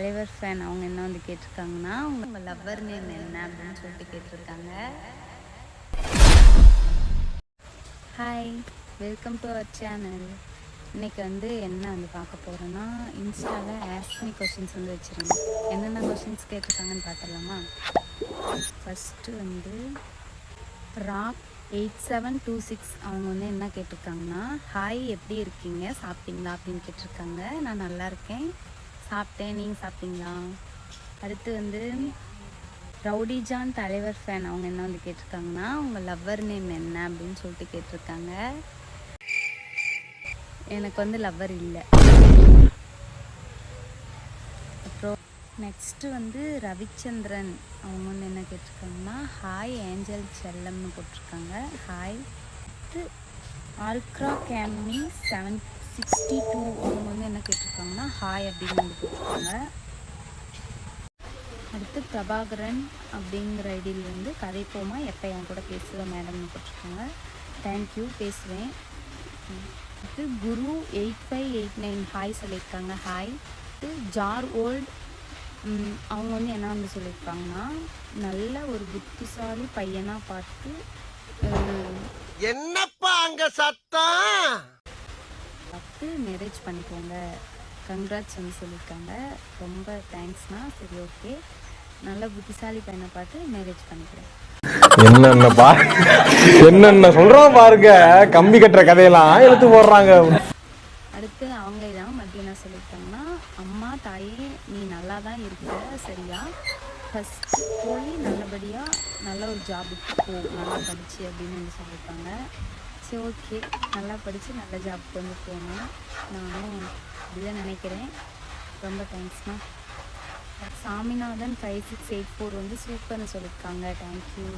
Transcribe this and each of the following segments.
தலைவர் ஃபேன் அவங்க என்ன வந்து கேட்டிருக்காங்கன்னா, உங்கள் லவ்வர் நேம் என்ன அப்படின்னு சொல்லிட்டு கேட்டிருக்காங்க. Hi, welcome to our channel. இன்றைக்கி வந்து என்ன வந்து பார்க்க போகிறோன்னா, இன்ஸ்டாவில் ஆஸ்க்மி கொஷின்ஸ் வந்து வச்சுருந்தேன். என்னென்ன கொஷின்ஸ் கேட்டிருக்காங்கன்னு பார்த்துடலாமா? ஃபஸ்ட்டு வந்து ராக் 8726 அவங்க வந்து என்ன கேட்டிருக்காங்கன்னா, ஹாய் எப்படி இருக்கீங்க, சாப்பிட்டீங்களா அப்படின்னு கேட்டிருக்காங்க. நான் நல்லா இருக்கேன், சாப்பிட்டேன், நீங்கள் சாப்பிட்டீங்களா? அடுத்து வந்து ரவுடிஜான் தலைவர் ஃபேன் அவங்க என்ன வந்து கேட்டிருக்காங்கன்னா, உங்கள் லவ்வர் நேம் என்ன அப்படின்னு சொல்லிட்டு கேட்டிருக்காங்க. எனக்கு வந்து லவ்வர் இல்லை. அப்புறம் நெக்ஸ்ட்டு வந்து ரவிச்சந்திரன் அவங்க வந்து என்ன கேட்டிருக்காங்கன்னா, ஹாய் ஏஞ்சல் செல்லம்னு போட்டிருக்காங்க. ஹாய். அடுத்து ஆல்க்ரா கேமி 762 அவங்க வந்து என்ன கேட்டிருக்காங்கன்னா, ஹாய் அப்படின்னு வந்து போட்டிருக்காங்க. அடுத்து பிரபாகரன் அப்படிங்கிற ஐடியில் வந்து கதைப்போமா எப்போ என் கூட பேசுவேன் மேடம்னு போட்டிருக்காங்க. தேங்க்யூ, பேசுவேன். அடுத்து குரு 8589 ஹாய் சொல்லியிருக்காங்க. ஹாய். அடுத்து ஜார் ஓல்ட் அவங்க வந்து என்ன வந்து சொல்லியிருக்காங்கன்னா, நல்ல ஒரு புத்திசாலி பையனாக பார்த்து என்னப்பா அங்க சத்தம் பார்த்து மேரேஜ் பண்ணிக்கோங்க, கங்க்ராட்ஸ் வந்து சொல்லியிருக்காங்க. ரொம்ப தேங்க்ஸ்ண்ணா. சரி, ஓகே, நல்ல புத்திசாலி பையனை பார்த்து மேரேஜ் பண்ணிக்கிறேன். என்னென்ன சொல்றோம் பாருங்க, கம்பி கட்டுற கதையெல்லாம் எடுத்து போடுறாங்க. அடுத்து அவங்க தான் மத்தியம் என்ன சொல்லியிருக்காங்கன்னா, அம்மா தாயே நீ நல்லா தான் இருக்க சரியா, ஃபஸ்ட்டு போய் நல்லபடியாக நல்ல ஒரு ஜாபுக்கு போ, நல்லா படிச்சு அப்படின்னு வந்து சொல்லியிருக்காங்க. சரி, ஓகே, நல்லா படித்து நல்ல ஜாபுக்கு வந்து போகணும், நானும் அப்படிதான் நினைக்கிறேன். ரொம்ப தேங்க்ஸ்ண்ணா. சாமிநாதன் 5684 வந்து சூப்பர்னு சொல்லியிருக்காங்க. தேங்க்யூ.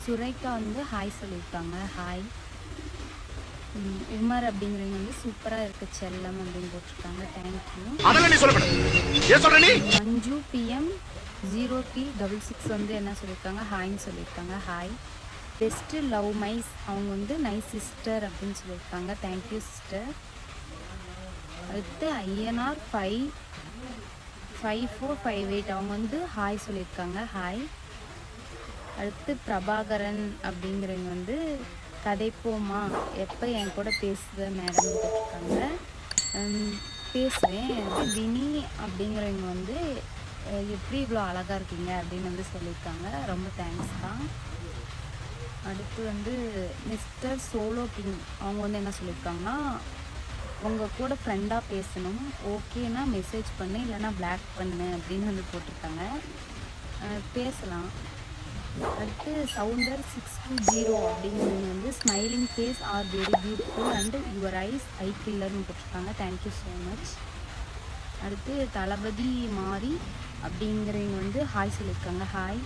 சுரேகா வந்து ஹாய் சொல்லியிருக்காங்க. ஹாய். உமர் அப்படிங்கிறவங்க வந்து சூப்பராக இருக்க செல்லம் அப்படின்னு போட்டிருக்காங்க. தேங்க்யூ. மஞ்சு பிஎம் 0T66 வந்து என்ன சொல்லியிருக்காங்க, ஹாய்ன்னு சொல்லியிருக்காங்க. ஹாய். பெஸ்ட்டு லவ் மைஸ் அவங்க வந்து நைஸ் சிஸ்டர் அப்படின்னு சொல்லியிருக்காங்க. Thank you sister. அடுத்து ஐஎன்ஆர் 5458 அவங்க வந்து ஹாய் சொல்லியிருக்காங்க. ஹாய். அடுத்து பிரபாகரன் அப்படிங்கிறவங்க வந்து கதைப்போமா எப்போ என் கூட பேசுவேன் மேடம் கேட்டிருக்காங்க. பேசுவேன். வினி அப்படிங்கிறவங்க வந்து எப்படி இவ்வளோ அழகாக இருக்கீங்க அப்படின்னு வந்து சொல்லியிருக்காங்க. ரொம்ப தேங்க்ஸ் தான். அடுத்து வந்து மிஸ்டர் சோலோ கிங் அவங்க வந்து என்ன சொல்லியிருக்காங்கன்னா, உங்கள் கூட ஃப்ரெண்டாக பேசணும், ஓகேனா மெசேஜ் பண்ணு, இல்லைனா பிளாக் பண்ணு அப்படின்னு வந்து போட்டிருக்காங்க. பேசலாம். அடுத்து சவுண்டர் 620 அப்படிங்கிறது வந்து smiling face are very beautiful and your eyes I கில்லர்னு போட்டிருக்காங்க. Thank you so much. அடுத்து தளபதி மாறி அப்படிங்கிறவங்க வந்து ஹாய் சொல்லியிருக்காங்க. ஹாய்.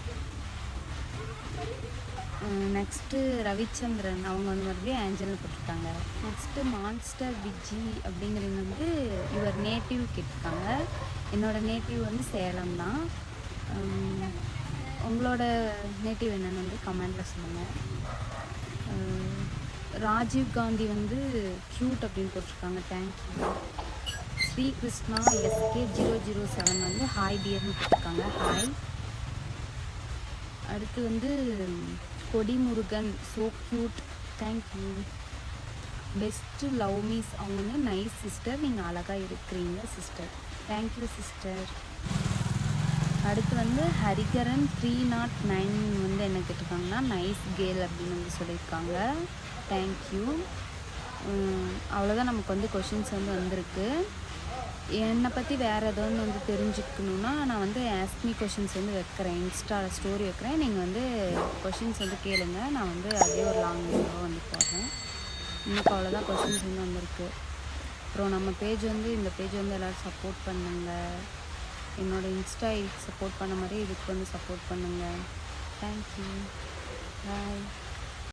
நெக்ஸ்ட்டு ரவிச்சந்திரன் அவங்க வந்து மறுபடியும் ஏஞ்சல்னு போட்டிருக்காங்க. நெக்ஸ்ட்டு மான்ஸ்டர் விஜி அப்படிங்கிறவங்க வந்து யுவர் நேட்டிவ் கேட்டிருக்காங்க. என்னோடய நேட்டிவ் வந்து சேலம் தான். உங்களோட நேட்டிவ் என்னென்னு வந்து கமெண்டில் சொல்லுங்கள். ராஜீவ் காந்தி வந்து க்யூட் அப்படின்னு போட்டிருக்காங்க. தேங்க்யூ. ஸ்ரீகிருஷ்ணா SK 007 வந்து ஹாய் டியர்னு போட்டிருக்காங்க. ஹாய். அடுத்து வந்து Kodimurugan so cute, thank you. Best love miss அவங்க வந்து நைஸ் சிஸ்டர், நீங்கள் அழகாக இருக்கிறீங்க சிஸ்டர். Thank you sister. அடுத்து வந்து ஹரிகரன் 309 வந்து என்ன கேட்டிருக்காங்கன்னா, நைஸ் கேர்ள் அப்படின்னு வந்து சொல்லியிருக்காங்க. தேங்க்யூ. அவ்வளோதான் நமக்கு வந்து கொஷின்ஸ் வந்து வந்திருக்கு. என்னை பற்றி வேறு ஏதாவது வந்து தெரிஞ்சுக்கணுன்னா நான் வந்து ஆஸ்க்மி கொஷின்ஸ் வந்து வைக்கிறேன், இன்ஸ்டாவில் ஸ்டோரி வைக்கிறேன். நீங்கள் வந்து கொஷின்ஸ் வந்து கேளுங்க, நான் வந்து அதே ஒரு லாங் வீடியோ வந்து போடுறேன். இன்னைக்கு அவ்வளோதான் கொஷின்ஸ் வந்து வந்திருக்கு. அப்புறம் நம்ம பேஜ் வந்து இந்த பேஜ் வந்து எல்லோரும் சப்போர்ட் பண்ணுங்கள். என்னோடய இன்ஸ்டா ஐடிக்கு சப்போர்ட் பண்ண மாதிரி இதுக்கு வந்து சப்போர்ட் பண்ணுங்கள். தேங்க்யூ. பாய்.